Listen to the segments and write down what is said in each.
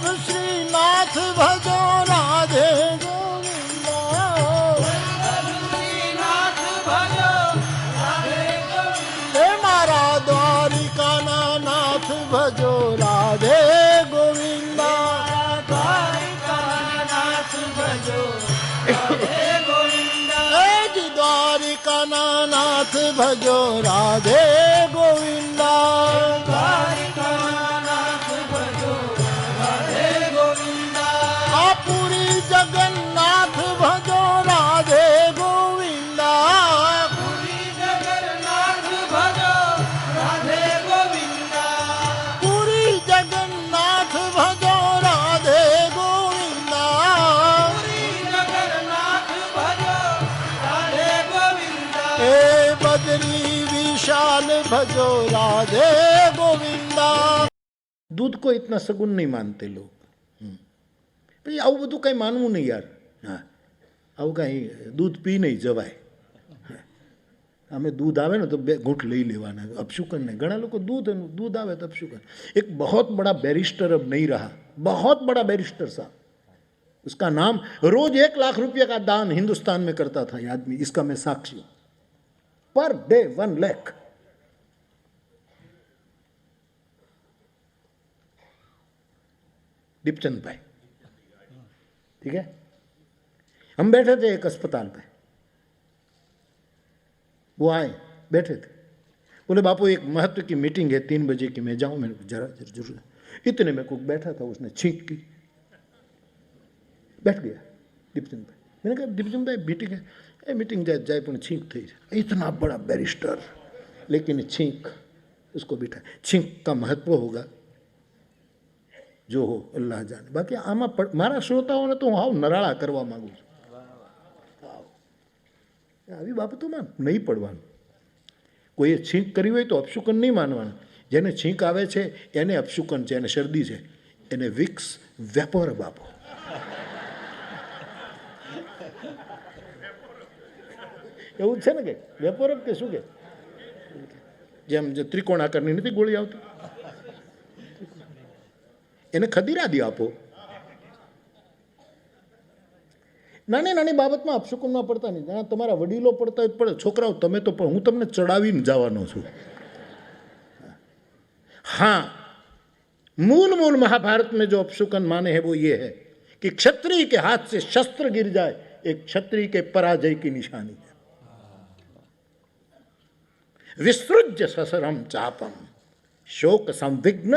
सब श्रीनाथ भजो राधे गोविंदा। श्रीनाथ भजो राधे गोविंदा। हे मारा द्वारिका नाथ भजो राधे गोविंदा। द्वारिका नाथ भजो राधे गोविंदा। हे जी द्वारिका नाथ भजो राधे गोविंदा। द्वारिका नाथ भजो राधे गोविंदा। पुरी जगन्नाथ भजो राधे गोविंदा। पुरी जगन्नाथ भजो राधे गोविंदा। पुरी जगन्नाथ भजो राधे गोविंदा। पुरी जगन्नाथ भजो राधे गोविंदा। हे बद्री विशाल भजो राधे गोविंदा। दूध को इतना सगुन नहीं मानते लोग। भाई આવું બધું કંઈ માનવું નહીં યાર. હા, આવું કાંઈ દૂધ પી નહીં જવાય. અમે दूध आवे ना तो बे घूंट ले लेवाना. अपशुकन नहीं. घણા લોકો दूध आवे तो अपशुकन. एक बहुत बड़ा बैरिस्टर अब नहीं रहा, बहुत बड़ा बैरिस्टर साहब, उसका नाम रोज 1 लाख रुपये का दान हिंदुस्तान में करता था ये आदमी. इसका मैं साक्षी हूं. Per day 1 lakh. दीपचंद भाई, ठीक है. हम बैठे थे एक अस्पताल पे, वो आए, बैठे थे, बोले बापू एक महत्व की मीटिंग है 3 बजे की, मैं जाऊं? मैंने जरा जरूर. इतने में कोई बैठा था, उसने छींक की, बैठ गया दीपचंद भाई. मैंने कहा दीपचंद भाई मीटिंग है. मीटिंग जाए पर छींक थी. इतना बड़ा बैरिस्टर, लेकिन छींक उसको बिठा. छींक का महत्व होगा जो हो अल्लाह जाने. बाकी आमा मारा श्रोताओने तो हाव नराळा करवा માંગુ છું. આવી બાબતોમાં નહીં પડવાનું. કોઈએ છીંક કરી હોય તો અપશુકન નહીં માનવાનું. જેને છીંક આવે છે એને અપશુકન છે, એને શરદી છે, એને વિક્સ વેપોરબ આપો. એવું છે ને કે વેપોરબ કે શું કે, જેમ જે ત્રિકોણ આકારની નથી ગોળી આવતી, એને ખદીરાદી આપો. નાની નાની બાબતમાં અપશુકનમાં પડતા નહીં. તમારા વડીલો પડતા હોય પડે, છોકરાઓ તમે તો પણ, હું તમને ચડાવીને જવાનો છું. हाँ, मूल महाभारत में जो अपशुकन माने हैं वो ये है कि क्षत्रिय के हाथ से शस्त्र गिर जाए एक क्षत्रिय के पराजय की निशानी है. विसृज्य ससरम चापम शोक संविघ्न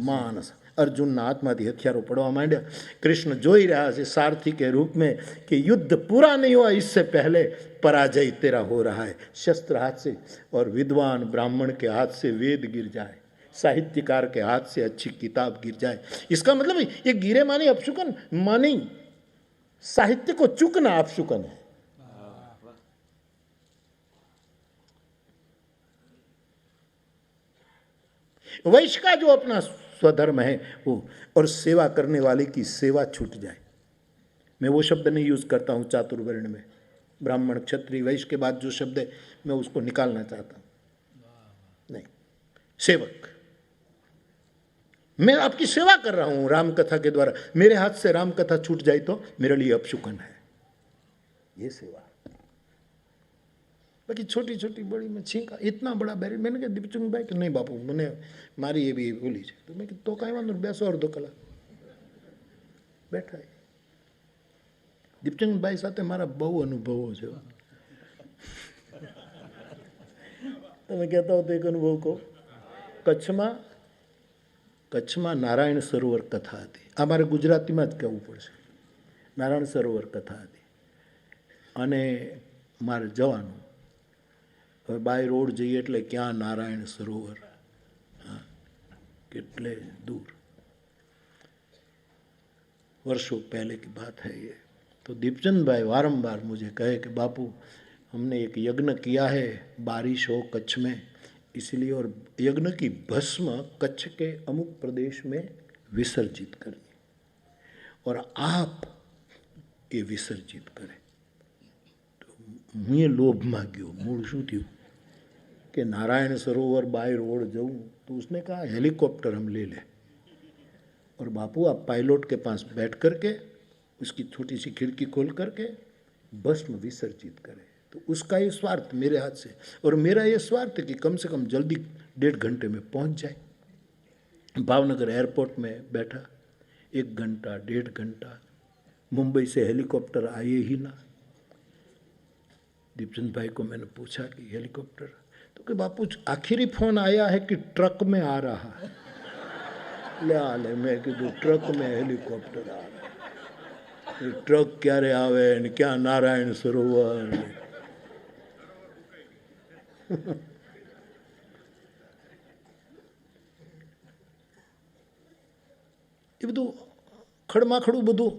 मानस. अर्जुनના હાથમાંથી હથિયારો પડવા માંડ્યા. કૃષ્ણ જોઈ રહ્યા છે સારથી के रूप में कि युद्ध पूरा नहीं हुआ, इससे पहले पराजय तेरा हो रहा है. शस्त्र हाथ से, और विद्वान ब्राह्मण के हाथ से वेद गिर जाए, साहित्यकार के हाथ से अच्छी किताब गिर जाए. इसका मतलब ये गिरे मानी अपशुकन मानी, साहित्य को चूकना अपशुकन है. वैश्य का जो अपना स्वधर्म है वो, और सेवा करने वाले की सेवा छूट जाए. मैं वो शब्द नहीं यूज करता हूँ चातुर्वर्ण में. ब्राह्मण क्षत्रिय वैश्य के बाद जो शब्द है मैं उसको निकालना चाहता हूँ. नहीं, सेवक. मैं आपकी सेवा कर रहा हूँ राम कथा के द्वारा, मेरे हाथ से राम कथा छूट जाए तो मेरे लिए अपशुकन है. ये सेवा. बाकी छोटी छोटी बड़ी में छींका, इतना बड़ा बैरी. मैंने कहा दीपचंद भाई कि नहीं बापू मैंने मारी ये भी बोली है. तो मैं तो कहीं वांधो बेसो अर्धो कलाक बैठा है. दीपचंद भाई साथे मारा बहु अनुभवो છે. તમે કહેતા હો તો એક અનુભવ કહો. કચ્છમાં નારાયણ સરોવર કથા હતી. આ મારે ગુજરાતીમાં જ કહેવું પડશે. નારાયણ સરોવર કથા હતી અને મારે જવાનું. હવે બાય રોડ જઈએ એટલે ક્યાં નારાયણ સરોवर, हाँ, कितने दूर. वर्षों पहले की बात है ये. तो दीपचंद भाई बारंबार मुझे कहे कि बापू हमने एक यज्ञ किया है, बारिश हो कच्छ में इसलिए, और यज्ञ की भस्म कच्छ के अमुक प्रदेश में विसर्जित करनी, और आप ये विसर्जित करें. હું એ લોભમાં ગયો. મૂળ શું થયું કે નારાયણ સરોवर बाय रोड जाऊँ, तो उसने कहा हेलीकॉप्टर हम ले लें और बापू आप पायलट के पास बैठ करके उसकी छोटी सी खिड़की खोल करके भस्म विसर्जित करें। तो उसका ये स्वार्थ मेरे हाथ से, और मेरा ये स्वार्थ है कि कम से कम जल्दी 1.5 घंटे में पहुंच जाए। भावनगर एयरपोर्ट में बैठा 1 घंटा 1.5 घंटा, मुंबई से हेलीकॉप्टर आए ही ना। दीपचंद भाई को मैंने पूछा कि हेलीकॉप्टर, तो कि बापू आखिरी फोन आया है कि ट्रक में आ रहा है। ले मैं कीधु ट्रक में हेलीकॉप्टर आ रहा है, ट्रक क्यारे आवे ने क्या नारायण सरोवर। એ બધું ખડમાખડું બધું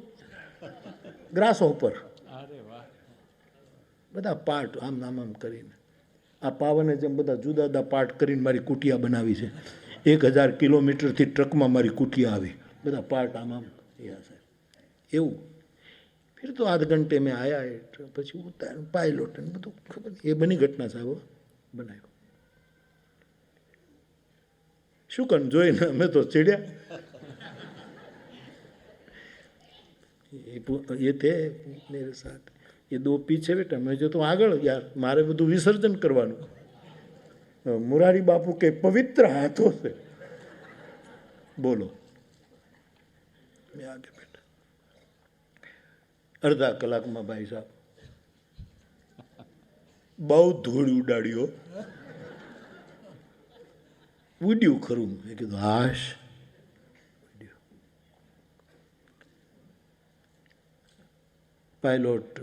ગ્રાસ ઉપર બધા પાર્ટ આમ આમ આમ કરીને આ પાવને જેમ બધા જુદા જુદા પાર્ટ કરીને મારી કુટિયા બનાવી છે। 1000 કિલોમીટરથી ટ્રકમાં મારી કુટિયા આવી, બધા પાર્ટ આમ આમ એવું। फिर तो आध घंटे में आया है, પછી ઉતાર પાયલોટ ને બધું ખબર એ બની ઘટના સાહેબ બનાવ્યો। શું કન જોઈને અમે તો ચીડ્યા। ये थे मेरे साथ, ये 2 पीछे बेटा, मैं जो तो आगळ यार मारे બધું विसर्जन करवानुं। मुरारी बापू के पवित्र हाथों से बोलो, मैं आगे बेटा। अर्धा कलाक में भाई साहब बहुत धूल उडाड़ियो, उड्यू खरू। मैं कीधुं हाश पायलट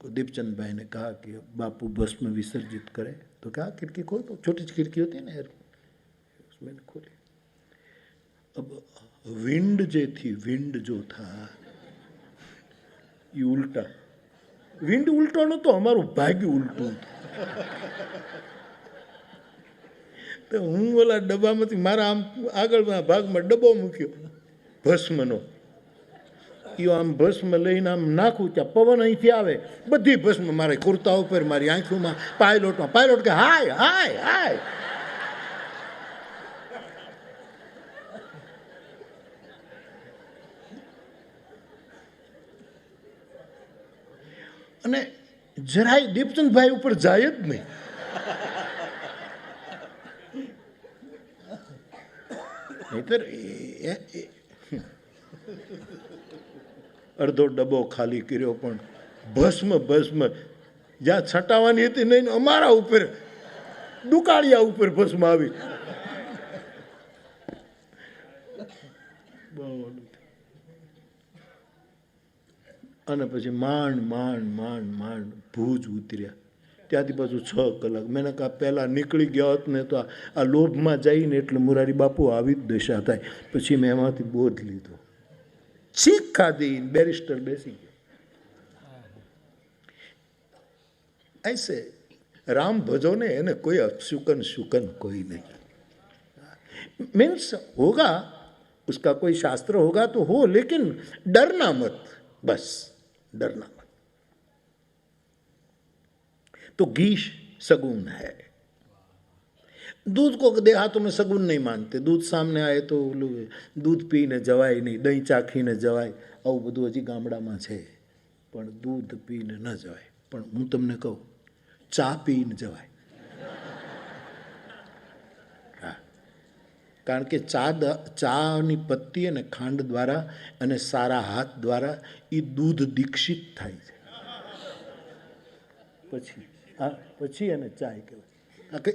को दीपचंद भाई ने कहा कि बापू भस्म विसर्जित करे, तो क्या खिड़की खोल, तो छोटी सी खिड़की होती है ना यार, उसमें खोली। अब विंड जे थी, विंड जो था ये उल्टा, विंड उल्टो न तो हमारू भाग्य उल्टू। तो हूँ ओला डब्बा में मारा आम आगळ भाग में डब्बो मूक्यो भस्मनो। यो आम भस्म लईने आम नाखूं त्या पवन अहींथी आवे, बधी भस्म मारे कुर्ता उपर, मारी आंखोमां, पायलोटमां। पायलोट के हाय हाय हाय। અને જરાય દીપચંદભાઈ ઉપર જાય જ નહીં। નહીતર અડધો ડબ્બો ખાલી કર્યો, પણ ભસ્મ ભસ્મ જ્યાં છટાવાની હતી નહીં, અમારા ઉપર દુકાળિયા ઉપર ભસ્મ આવી। અને પછી માંડ માંડ માંડ માંડ ભુજ ઉતર્યા। ત્યાંથી પાછું 6 કલાક। મેં કહા પહેલાં નીકળી ગયા હોત ને તો આ લોભમાં જઈને એટલે મુરારી બાપુ આવી જ દશા થાય। પછી મેં એમાંથી બોધ લીધો, છીક ખાધી, બેરિસ્ટર બેસી ગયો। ऐसे राम भजो ने એને કોઈ અપશુકન શુકન कोई नहीं। मीन्स होगा उसका कोई शास्त्र होगा तो हो, लेकिन डरना मत, बस डरना मत। तो घी सगुन है। दूध को देहातों में सगुन नहीं मानते। दूध सामने आए तो दूध पीने जवाय नहीं, दही चाखीने जवाय, आવું બધું હજી ગામડામાં છે। પણ दूध पीने न जवाय। પણ હું તમને કહું, ચા પીને જવાય। હા, કારણ કે ચાની પત્તી અને ખાંડ દ્વારા અને સારા હાથ દ્વારા એ दूध દીક્ષિત થાય છે। પછી એને ચાય કહેવાય।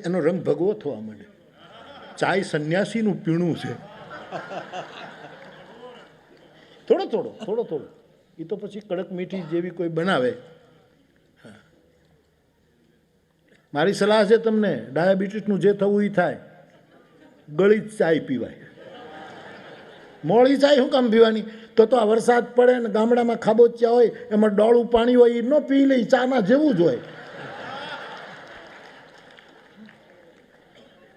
એનો રંગ ભગવો થવા માંડે। ચાય સંન્યાસીનું પીણું છે। થોડો થોડો થોડો થોડો, એ તો પછી કડક મીઠી જેવી કોઈ બનાવે। મારી સલાહ છે તમને, ડાયાબિટીસનું જે થવું એ થાય, ગળી જ ચાય પીવાય। મોળી ચાય શું કામ પીવાની? તો આ વરસાદ પડે ને ગામડામાં ખાબોચિયા હોય, એમાં ડોળું પાણી હોય, એ ન પી લે, ચાના જેવું જ હોય।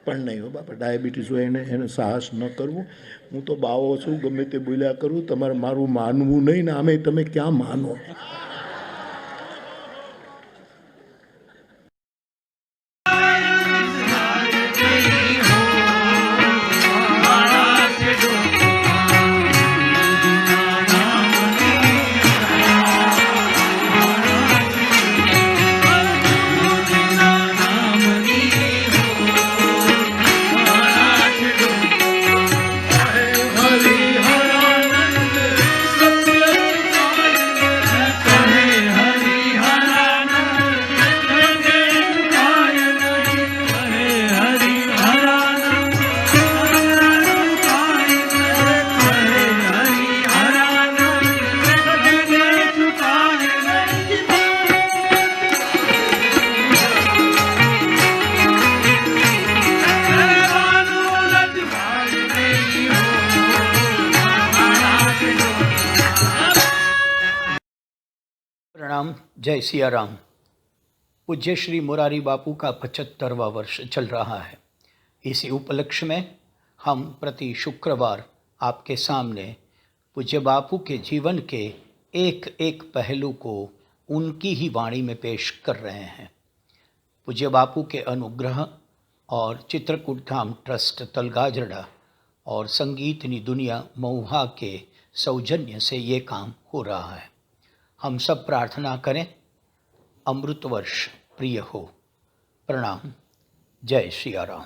પણ નહીં હો બાપા, ડાયાબિટીસ હોય એને સાહસ ન કરવું। હું તો બાવો છું, ગમે તે બોલ્યા કરું, તમારે મારું માનવું નહીં ને આમે તમે ક્યાં માનો। जय सिया राम। पूज्य श्री मुरारी बापू का 75वां वर्ष चल रहा है। इसी उपलक्ष्य में हम प्रति शुक्रवार आपके सामने पूज्य बापू के जीवन के एक एक पहलू को उनकी ही वाणी में पेश कर रहे हैं। पूज्य बापू के अनुग्रह और चित्रकूट धाम ट्रस्ट तलगाजड़ा और संगीतनी दुनिया महुआ के सौजन्य से ये काम हो रहा है। हम सब प्रार्थना करें अमृत वर्ष प्रिय हो। प्रणाम। जय सिया राम।